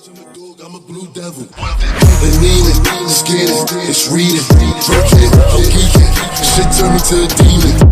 I'm a dog, I'm a blue devil. And kneeling, skinning, it's reading. Broken, I'm geeking. Shit turned me to a demon.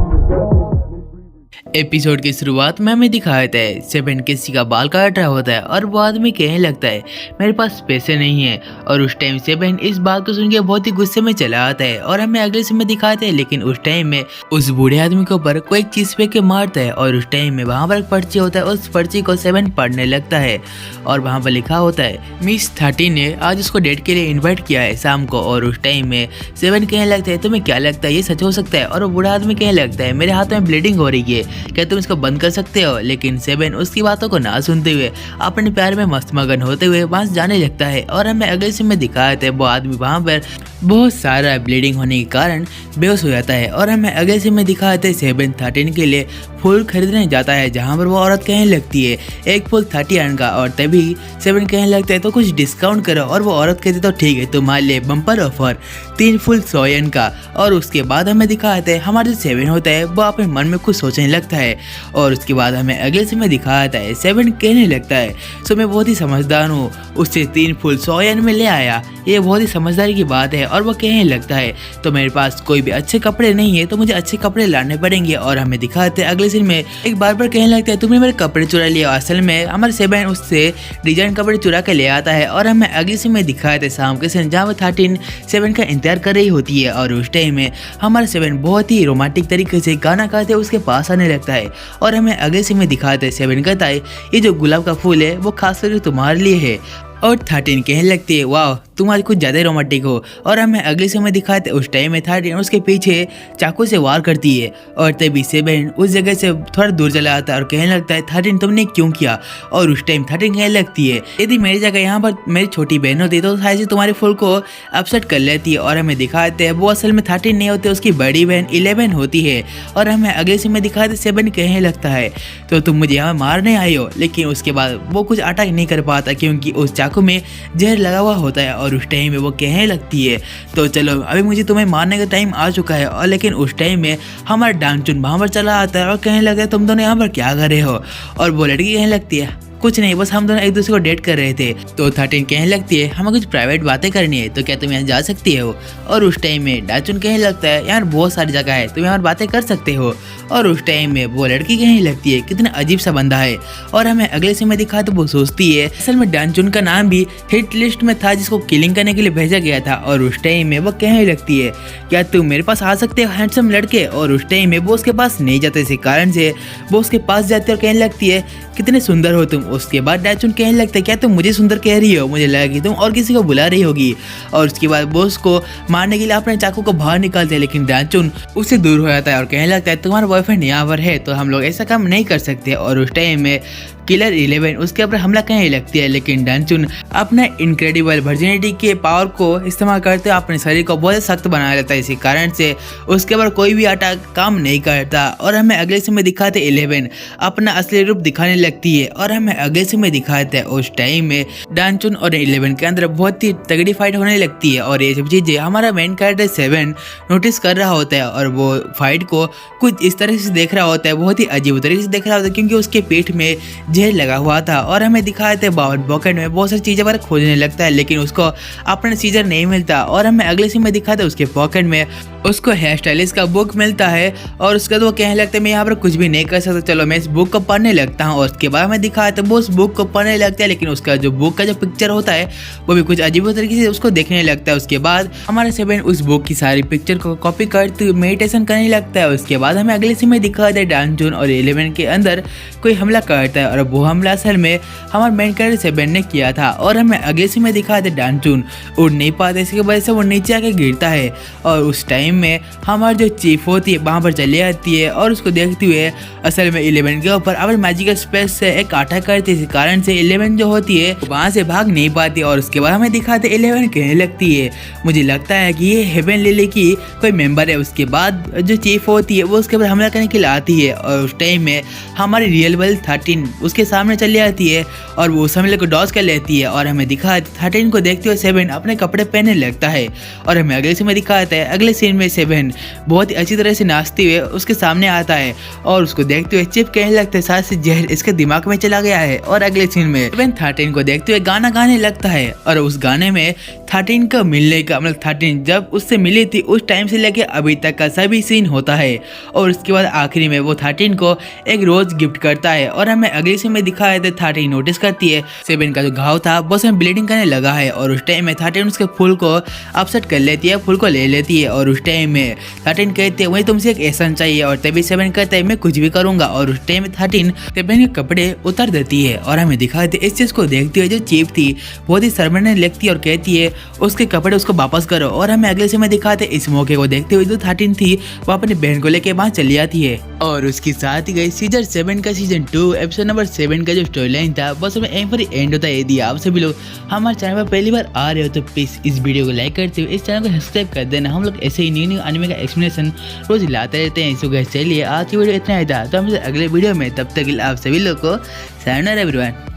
Episode की शुरुआत में हमें दिखाया जाता है seven किसी का बाल काट रहा होता है और वो आदमी कहने लगता है मेरे पास पैसे नहीं है। और उस टाइम सेवन इस बात को सुन के बहुत ही गुस्से में चला आता है और हमें अगले समय दिखाते हैं। लेकिन उस टाइम में उस बूढ़े आदमी के ऊपर कोई एक चीज फेंक के मारता है और उस टाइम में वहाँ पर एक पर्ची होता है। उस पर्ची को सेवन पढ़ने लगता है और वहाँ पर लिखा होता है मिस 13 ने आज उसको डेट के लिए इन्वाइट किया है शाम को। और उस टाइम में सेवन कहने लगता है तुम्हें क्या लगता है ये सच हो सकता है? और वो बूढ़ा आदमी कहने लगता है मेरे हाथ में ब्लीडिंग हो रही है, क्या तुम इसको बंद कर सकते हो? लेकिन सेवन उसकी बातों को ना सुनते हुए अपने प्यार में मस्त मगन होते हुए वहां से जाने लगता है। और हमें अगले सीन में दिखाया था वो आदमी वहां पर बहुत सारा ब्लीडिंग होने के कारण बेहोश हो जाता है। और हमें अगले सीन में दिखाया था सेवन 13 के लिए फूल खरीदने जाता है जहां पर वो औरत कहने लगती है एक फूल 30 आने का। और तभी सेवन कहने लगता है तो कुछ डिस्काउंट करो। और वो औरत कहती तो ठीक है तुम्हारे लिए बम्पर ऑफर 3 फूल 100 येन का। और उसके बाद हमें दिखाते हैं हमारा जो सेवन होता है वो अपने मन में कुछ सोचने लगता है। और उसके बाद हमें अगले समय दिखाता है सेवन कहने लगता है सो मैं बहुत ही समझदार हूँ, उससे 3 फूल 100 येन में ले आया, ये बहुत ही समझदारी की बात है। और वो कहने लगता है तो मेरे पास कोई भी अच्छे कपड़े नहीं है तो मुझे अच्छे कपड़े लाने पड़ेंगे। और हमें दिखाते हैं अगले सीन में एक बार कहने लगता है तुमने मेरे कपड़े चुरा लिया। असल में हमारे सेवन उससे डिजाइन कपड़े चुरा के ले आता है। और हमें अगले सीन में दिखाते हैं शाम के सीन जहाँ 13 सेवन का इंतजार कर रही होती है। और उस टाइम में हमारा सेवन बहुत ही रोमांटिक तरीके से गाना गाते उसके पास आने लगता है। और हमें अगले सीन में दिखाते हैं सेवन कहता है ये जो गुलाब का फूल है वो खास करके तुम्हारे लिए है। और 13 कहने लगती है वाह तुम आज कुछ ज़्यादा रोमांटिक हो। और हमें अगले समय दिखाते उस टाइम में 13 उसके पीछे चाकू से वार करती है। और तभी सेवन उस जगह से थोड़ा दूर चला आता है और कहने लगता है 13 तुमने क्यों किया? और उस टाइम 13 कहने लगती है यदि मेरी जगह यहाँ पर मेरी छोटी बहन होती तो शायद से तुम्हारे फूल को अपसेट कर लेती है। और हमें दिखाते हैं वो असल में 13 नहीं होते उसकी बड़ी बहन 11 होती है। और हमें अगले समय दिखाते सेवन कहने लगता है तो तुम मुझे यहाँ मारने आई हो। लेकिन उसके बाद वो कुछ अटैक नहीं कर पाता क्योंकि उस चाकू में जहर लगा हुआ होता है। और उस टाइम में वो कहने लगती है तो चलो अभी मुझे तुम्हें मारने का टाइम आ चुका है। और लेकिन उस टाइम में हमारा डांचुन वहाँ पर चला आता है और कहने लगता है तुम दोनों यहाँ पर क्या कर रहे हो? और वो लड़की कहने लगती है कुछ नहीं बस हम दोनों एक दूसरे को डेट कर रहे थे। तो 13 कहने लगती है हमें कुछ प्राइवेट बातें करनी है तो क्या तुम यहाँ जा सकती हो? और उस टाइम में डाचुन कहने लगता है यार बहुत सारी जगह है तुम यहाँ पर बातें कर सकते हो। और उस टाइम में वो लड़की कहने लगती है कितना अजीब सा बंदा है। और हमें अगले समय दिखा तो वो सोचती है असल में डांचुन का नाम भी हिट लिस्ट में था जिसको किलिंग करने के लिए भेजा गया था। और उस टाइम में वो कहने लगती है क्या तुम मेरे पास आ सकते हो हैंडसम लड़के? और उस टाइम में वो उसके पास नहीं जाते इसी कारण से वो उसके पास जाती है और कहने लगती है कितने सुंदर हो तुम। उसके बाद डाचुन कहने लगता है क्या तुम मुझे सुंदर कह रही हो? मुझे लगा कि तुम और किसी को बुला रही होगी। और उसके बाद वो उसको मारने के लिए अपने चाकू को बाहर निकालते हैं लेकिन डाचुन उससे दूर हो जाता है और कहने लगता है तुम्हारा बॉयफ्रेंड यहाँ पर है तो हम लोग ऐसा काम नहीं कर सकते। और उस टाइम में किलर 11 उसके ऊपर हमला करने लगती है लेकिन डांचुन अपने इनक्रेडिबल वर्जिनिटी के पावर को इस्तेमाल करते हुए अपने शरीर को बहुत सख्त बना लेता है। इसी कारण से उसके ऊपर कोई भी अटैक काम नहीं करता। और हमें अगले समय दिखाते 11 अपना असली रूप दिखाने लगती है। और हमें अगले समय दिखाते हैं उस टाइम में डांचुन और 11 के अंदर बहुत ही तगड़ी फाइट होने लगती है। और ये सब चीजें हमारा मेन कैरेक्टर 7 नोटिस कर रहा होता है और वो फाइट को कुछ इस तरह से देख रहा होता है, बहुत ही अजीब तरीके से देख रहा होता है क्योंकि उसके पेट में जहर लगा हुआ था। और हमें दिखाए थे पॉकेट में बहुत सारी चीजें पर खोजने लगता है लेकिन उसको अपना सीजर नहीं मिलता। और हमें अगले सीन में दिखाते उसके पॉकेट में उसको हेयर स्टाइलिस्ट का बुक मिलता है। और उसके बाद वो कहने लगता है मैं यहाँ पर कुछ भी नहीं कर सकता, चलो मैं इस बुक को पढ़ने लगता हूँ। और उसके बाद हमें दिखाया तो वो उस बुक को पढ़ने लगता है लेकिन उसका जो बुक का जो पिक्चर होता है वो भी कुछ अजीब तरीके से उसको देखने लगता है। उसके बाद हमारा सेवन उस बुक की सारी पिक्चर को कॉपी करते मेडिटेशन करने लगता है। उसके बाद हमें अगले सीन में दिखाया था डांचुन और 11 के अंदर कोई हमला करता है और वो हमला असल में हमारे मेन कैरेक्टर 7 ने किया था। और हमें अगले सीन में दिखाया था डांचुन उड़ नहीं पाता इसकी वजह से वो नीचे आके गिरता है। और उस टाइम में हमारी जो चीफ होती है वहाँ पर चली आती है और उसको देखते हुए असल में 11 के ऊपर अपने मैजिकल स्पेस से एक अटैक करती है। इस कारण से 11 जो होती है वहाँ से भाग नहीं पाती। और उसके बाद हमें दिखाते 11 कहने लगती है मुझे लगता है कि ये हेवन लिली की कोई मेंबर है। उसके बाद जो चीफ होती है वो उसके ऊपर हमला करने के लिए आती है। और उस टाइम में हमारी रियल वर्ल्ड 13 उसके सामने चली आती है और वो उस हमले को डॉज कर लेती है और हमें दिखाता है 13 को देखते हुए 7 अपने कपड़े पहनने लगता है। और हमें अगले सीन में दिखाता है, अगले सीन में 7 बहुत ही अच्छी तरह से नाचते हुए उसके सामने आता है और उसको देखते हुए चिप कहने लगता है साथ से जहर इसके दिमाग में चला गया है। और अगले सीन में 7 13 को देखते हुए गाना गाने लगता है और उस गाने में 13 का मिलने का मतलब 13 जब उससे मिली थी उस टाइम से लेके अभी तक का सभी सीन होता है। और उसके बाद आखिरी में वो 13 को एक रोज गिफ्ट करता है और हमें अगले सीन में दिखाया था 13 नोटिस करती है 7 का जो घाव था वो उसमें ब्लीडिंग करने लगा है और उस टाइम में 13 उसके फूल को अपसेट कर लेती है, फूल को ले लेती है और उस टाइम में 13 कहते हैं वही तुमसे एक एहसान चाहिए और तभी 7 कहता है मैं कुछ भी करूंगा और उस टाइम में 13 7 के कपड़े उतार देती है। और हमें दिखाते इस चीज को देखते हुए जो चीप थी बहुत ही शर्मिंदा लगती है और कहती है उसके कपड़े उसको वापस करो। और हमें अगले समय दिखाते इस मौके को देखते हुए जो 13 थी वो अपनी बहन को लेके वहां चली आती है और उसकी साथ ही गई सीजन 7 का सीजन 2 एपिसोड नंबर 7 का जो स्टोरी लाइन था बस हमें यहीं पर एंड होता है। यदि आप सभी लोग हमारे चैनल पर पहली बार आ रहे हो तो प्लीज इस वीडियो को लाइक करते हुए इस चैनल को सब्सक्राइब कर देना। हम लोग ऐसे ही न्यू एनिमे का एक्सप्लेनेशन रोज लाते रहते हैं। इसको चलिए आज की वीडियो इतना ही था तो हमसे अगले वीडियो में, तब तक आप सभी लोग को सायोनारा एवरीवन।